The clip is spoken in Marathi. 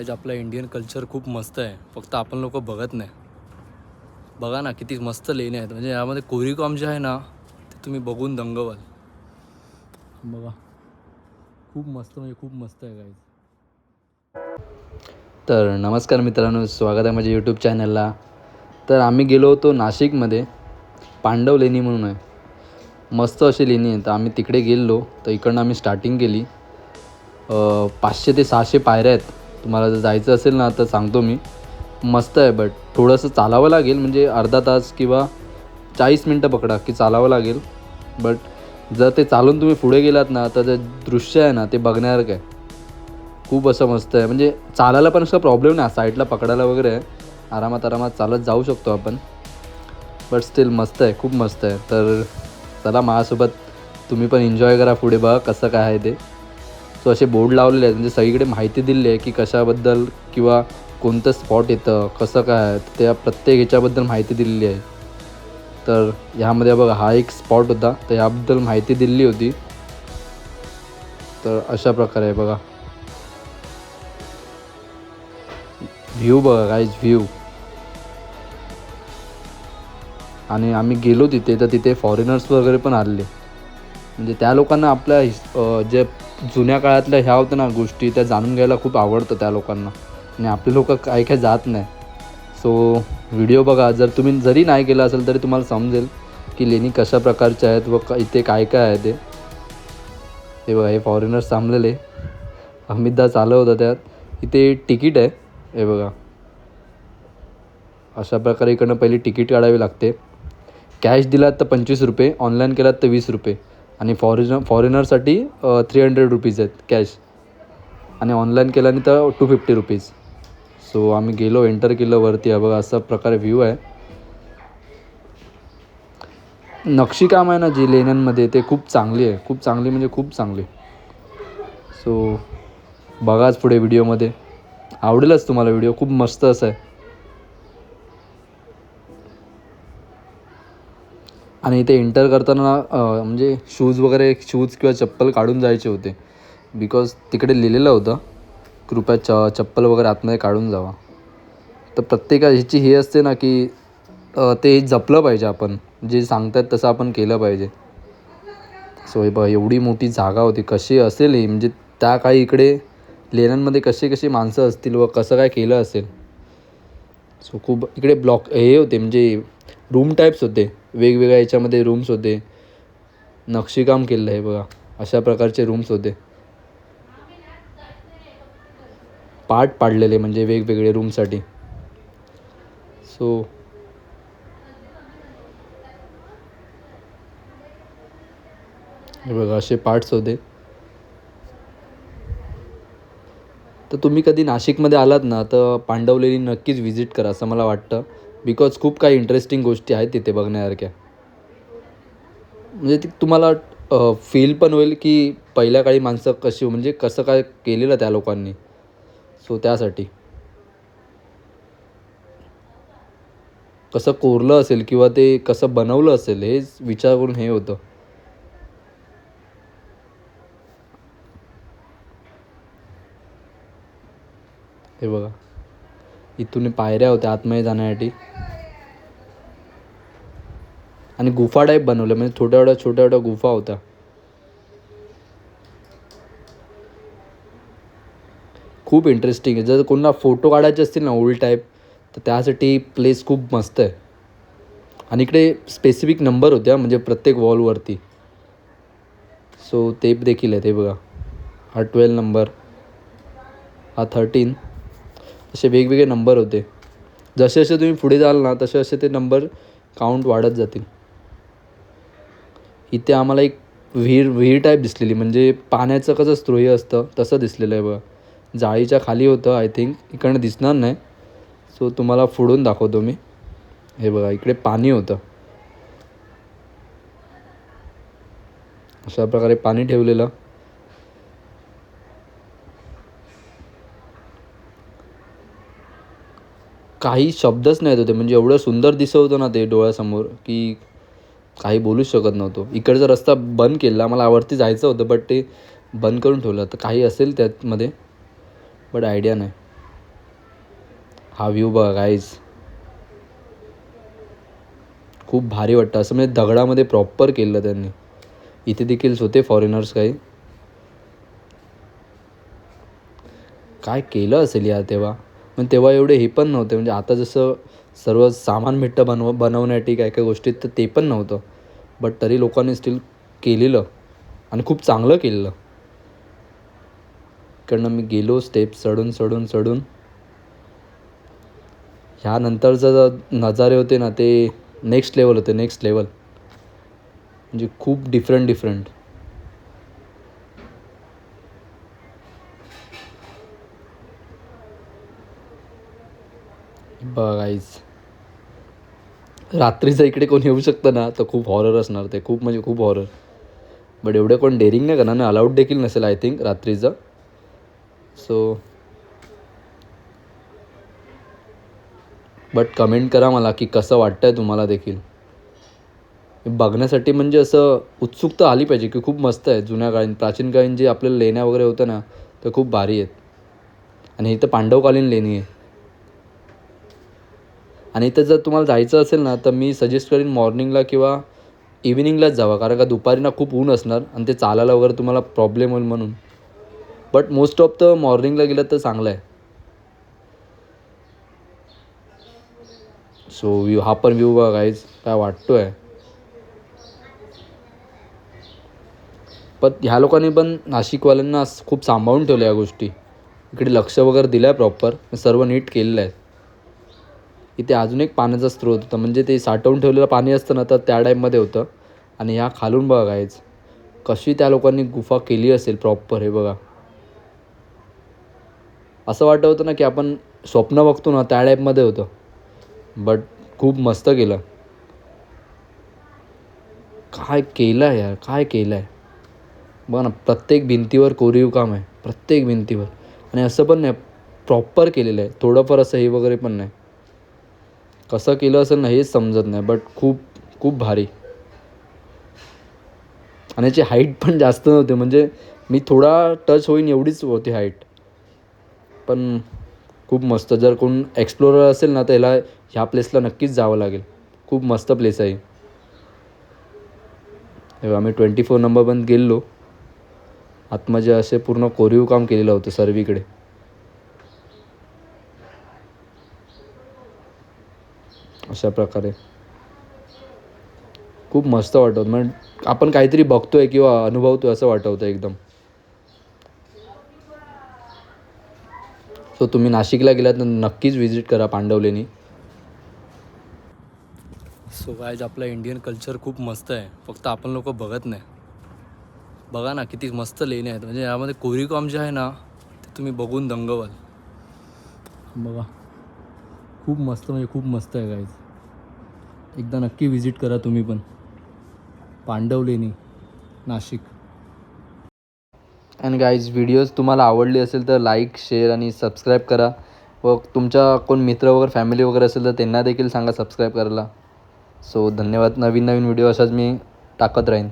गायज आपलं इंडियन कल्चर खूप मस्त आहे, फक्त आपण लोक बघत नाही. बघा ना किती मस्त लेणी आहेत, म्हणजे यामध्ये कोरीव जे आहे ना ते तुम्ही बघून दंग व्हाल. बघा खूप मस्त, म्हणजे खूप मस्त आहे गायज. तर नमस्कार मित्रांनो, स्वागत आहे माझ्या यूट्यूब चॅनलला. तर आम्ही गेलो होतो नाशिकमध्ये, पांडव लेणी म्हणून आहे, मस्त अशी लेणी आहे. तर आम्ही तिकडे गेलो, तर इकडनं आम्ही स्टार्टिंग केली. 500 ते 600 पायऱ्या आहेत. तुम्हाला जर जायचं असेल ना तर सांगतो मी, मस्त आहे. बट थोडंसं चालावं लागेल, म्हणजे अर्धा तास किंवा 40 मिनटं पकडा की चालावं लागेल. बट जर ते चालून तुम्ही पुढे गेलात ना तर ते दृश्य आहे ना ते बघण्यासारखं आहे. खूप असं मस्त आहे, म्हणजे चालायला पण असं प्रॉब्लेम नाही, साईडला पकडायला वगैरे आहे, आरामात चालत जाऊ शकतो आपण. बट स्टील मस्त आहे, खूप मस्त आहे. तर चला माझ्यासोबत तुम्ही पण एन्जॉय करा, पुढे बघा कसं काय आहे ते. सो असे बोर्ड लावलेले आहेत, म्हणजे सगळीकडे माहिती दिली आहे की कशाबद्दल किंवा कोणतं स्पॉट येतं, कसं काय आहे, त्या प्रत्येक ह्याच्याबद्दल माहिती दिलेली आहे. तर ह्यामध्ये बघा हा एक स्पॉट होता, तर ह्याबद्दल माहिती दिलेली होती. तर अशा प्रकारे आहे बघा, व्ह्यू बघा गाईज, व्ह्यू. आणि आम्ही गेलो तिथे, तर तिथे फॉरेनर्स वगैरे पण आलेले, म्हणजे त्या लोकांना आपल्या जे जुन्या काळातल्या ह्या होत्या ना गोष्टी, त्या जाणून घ्यायला खूप आवडतं त्या लोकांना. आणि आपले लोक काही जात नाही. सो व्हिडिओ बघा, जर तुम्ही जरी नाही गेला असेल तरी तुम्हाला समजेल की लेणी कशा प्रकारच्या आहेत व इथे काय काय आहे ते. हे बघा, हे फॉरेनर्स थांबलेले, अमितदा चालू होता त्यात. इथे तिकीट आहे, हे बघा अशा प्रकारे. इकडनं पहिली तिकीट काढावी लागते. कॅश दिलात तर 25 रुपये, ऑनलाईन केलात तर 20 रुपये. आणि फॉरेनरसाठी 300 रुपीज आहेत कॅश, आणि ऑनलाईन केल्याने तर 250 रुपीज. सो आम्ही गेलो, एंटर केलं वरती. बघा असा प्रकारे व्ह्यू आहे. नक्षीकाम आहे ना जी लेण्यांमध्ये, ते खूप चांगली आहे, खूप चांगली, म्हणजे खूप चांगली. सो बघाच पुढे व्हिडिओमध्ये, आवडेलच तुम्हाला व्हिडिओ, खूप मस्त असं आहे. आणि इथे एंटर करताना म्हणजे शूज किंवा चप्पल काढून जायचे होते, बिकॉज तिकडे लिहिलेलं होतं कृपया चप्पल वगैरे आतमध्ये काढून जावा. तर प्रत्येका ह्याची हे असते ना की ते जपलं पाहिजे, आपण जे सांगतात तसं आपण केलं पाहिजे. सो हे बघा, एवढी मोठी जागा होती, कशी असेल ही, म्हणजे त्या काळी इकडे लेण्यांमध्ये कशी माणसं असतील व कसं काय केलं असेल. सो खूप इकडे ब्लॉक हे होते, म्हणजे रूम टाईप्स होते, वेगवेगळ्या याच्यामध्ये रूम्स होते, नक्षीकाम केलेलं आहे बघा, अशा प्रकारचे रूम्स होते, पार्ट पाडलेले म्हणजे वेगवेगळे रूमसाठी. सो हे बघा असे पार्ट्स होते. तर तुम्ही कधी नाशिकमध्ये आलात ना तर पांडव लेणी नक्कीच व्हिजिट करा असं मला वाटतं, बिकॉज खूप काही इंटरेस्टिंग गोष्टी आहेत तिथे बघण्यासारख्या. म्हणजे ती तुम्हाला फील पण होईल की पहिल्या काळी माणसं कशी, म्हणजे कसं काय केलेलं त्या लोकांनी. सो त्यासाठी कसं कोरलं असेल किंवा ते कसं बनवलं असेल हेच विचार करून हे होतं. हे बघा, इथून पायऱ्या होत्या आतमध्ये जाण्यासाठी, आणि गुफा टाईप बनवलं, म्हणजे छोट्या गुफा होत्या. खूप इंटरेस्टिंग आहे. जर कोणाला फोटो काढायचे असतील ना ओल्ड टाईप, तर त्यासाठी प्लेस खूप मस्त आहे. आणि इकडे स्पेसिफिक नंबर होत्या, म्हणजे प्रत्येक वॉलवरती. सो ते देखील आहे, ते बघा, हा 12 नंबर, हा 13, असे वेगवेगळे नंबर होते. जसे जसे तुम्ही पुढे जाल ना तसे असे ते नंबर काउंट वाढत जातील. इथे आम्हाला एक विहीर टाईप दिसलेली, म्हणजे पाण्याचं कसं स्त्रोय असतं तसं दिसलेलं आहे बघा. जाळीच्या खाली होतं आय थिंक, इकडनं दिसणार नाही. सो तुम्हाला फोडून दाखवतो मी. हे बघा, इकडे पाणी होतं, अशा प्रकारे पाणी ठेवलेलं. काही शब्दच नाहीत होते, म्हणजे एवढं सुंदर दिसत होतं ना ते डोळ्यासमोर की काही बोलूच शकत नव्हतो. इकडचा रस्ता बंद केला, मला वरती जायचं होतं बट ते बंद करून ठेवलं, तर काही असेल त्यामध्ये, बट आयडिया नाही. हा व्ह्यू बघा गाईज, खूप भारी वाटतं. असं म्हणजे दगडामध्ये प्रॉपर केलं त्यांनी. इथे देखील होते फॉरेनर्स काही. काय केलं असेल यार तेव्हा. पण तेव्हा एवढे हे पण नव्हते, म्हणजे आता जसं सर्व सामान भेटतं बनवण्यासाठी काय काय गोष्टीत, तर ते पण नव्हतं. बट तरी लोकांनी स्टील केलेलं आणि खूप चांगलं केलेलं. इकडनं मी गेलो स्टेप चढून चढून चढून. ह्यानंतरचं नजारे होते ना, ते नेक्स्ट लेवल होते, नेक्स्ट लेवल. म्हणजे खूप डिफरंट. बघायच रात्रीचं इकडे कोण येऊ शकतं ना, तर खूप हॉरर असणार ते, खूप म्हणजे खूप हॉरर. बट एवढे कोण डेअरिंग नाही करणार ना, अलाउड देखील नसेल आय थिंक रात्रीचं. सो बट कमेंट करा मला की कसं वाटतं आहे तुम्हाला देखील. बघण्यासाठी म्हणजे असं उत्सुकता आली पाहिजे की खूप मस्त आहे. जुन्या काळी प्राचीन काळीन जे आपल्याला लेण्या वगैरे होतं ना, तर खूप भारी आहेत. आणि इथं पांडवकालीन लेणी आहे. आणि इथं जर तुम्हाला जायचं असेल ना, तर मी सजेस्ट करीन मॉर्निंगला किंवा इव्हिनिंगलाच जावा. कारण का दुपारी ना खूप ऊन असणार आणि ते चालायला वगैरे तुम्हाला प्रॉब्लेम होईल म्हणून. बट मोस्ट ऑफ द मॉर्निंगला गेलं तर चांगलं आहे. सो हा पण व्ह्यू बघा गाईज, काय वाटतो आहे. पण ह्या लोकांनी पण नाशिकवाल्यांना खूप सांभाळून ठेवलं या गोष्टी. इकडे लक्ष वगैरे दिलं आहे प्रॉपर, सर्व नीट केलेलं आहे. इथे अजून एक पाण्याचा स्रोत होता, म्हणजे ते साठवून ठेवलेलं पाणी असतं ना, तर त्या टाईपमध्ये होतं. आणि ह्या खालून बघा गाईज, कशी त्या लोकांनी गुफा केली असेल प्रॉपर. हे बघा, असं वाटत होतं ना की आपण स्वप्न बघतो ना, त्या टाईपमध्ये होतं. बट खूप मस्त केलं. काय केलं आहे यार, काय केलं आहे. बघा ना, प्रत्येक भिंतीवर कोरीव काम आहे, प्रत्येक भिंतीवर. आणि असं पण नाही, प्रॉपर केलेलं आहे. थोडंफार असं हे वगैरे पण नाही. कसं केलं असेल ना हेच समजत नाही, बट खूप खूप भारी. आणि याची हाईट पण जास्त नव्हती, म्हणजे मी थोडा टच होईन एवढीच होती हाईट. पण खूप मस्त. जर कोण एक्सप्लोरर असेल ना, तर ह्याला ह्या प्लेसला नक्कीच जावं लागेल. खूप मस्त प्लेस आहे. आम्ही 24 नंबर पण गेलो. आतमध्ये असे पूर्ण कोरीव काम केलेलं होतं सर्वीकडे. अशा प्रकारे खूप मस्त वाटतं. म्हणजे आपण काहीतरी बघतोय किंवा अनुभवतोय असं वाटतं एकदम. सो तुम्ही नाशिकला गेलात तर नक्कीच व्हिजिट करा पांडवलेणी. सो गाईज, आपलं इंडियन कल्चर खूप मस्त आहे, फक्त आपण लोक बघत नाही. बघा ना किती मस्त लेणी आहेत. म्हणजे यामध्ये कोरीव काम जे आहे ना, ते तुम्ही बघून दंग व्हाल. बघा, खूप मस्त, म्हणजे खूप मस्त आहे गाईज. एकदा नक्की व्हिजिट करा तुम्ही पण पांडवलेणी, नाशिक. आणि गाईज, व्हिडिओज तुम्हाला आवडली असेल तर लाईक, शेअर आणि सबस्क्राईब करा. व तुमच्या कोण मित्र वगैरे फॅमिली वगैरे असेल तर त्यांना देखील सांगा सबस्क्राईब करायला. सो धन्यवाद. नवीन व्हिडिओ असाच मी टाकत राहीन.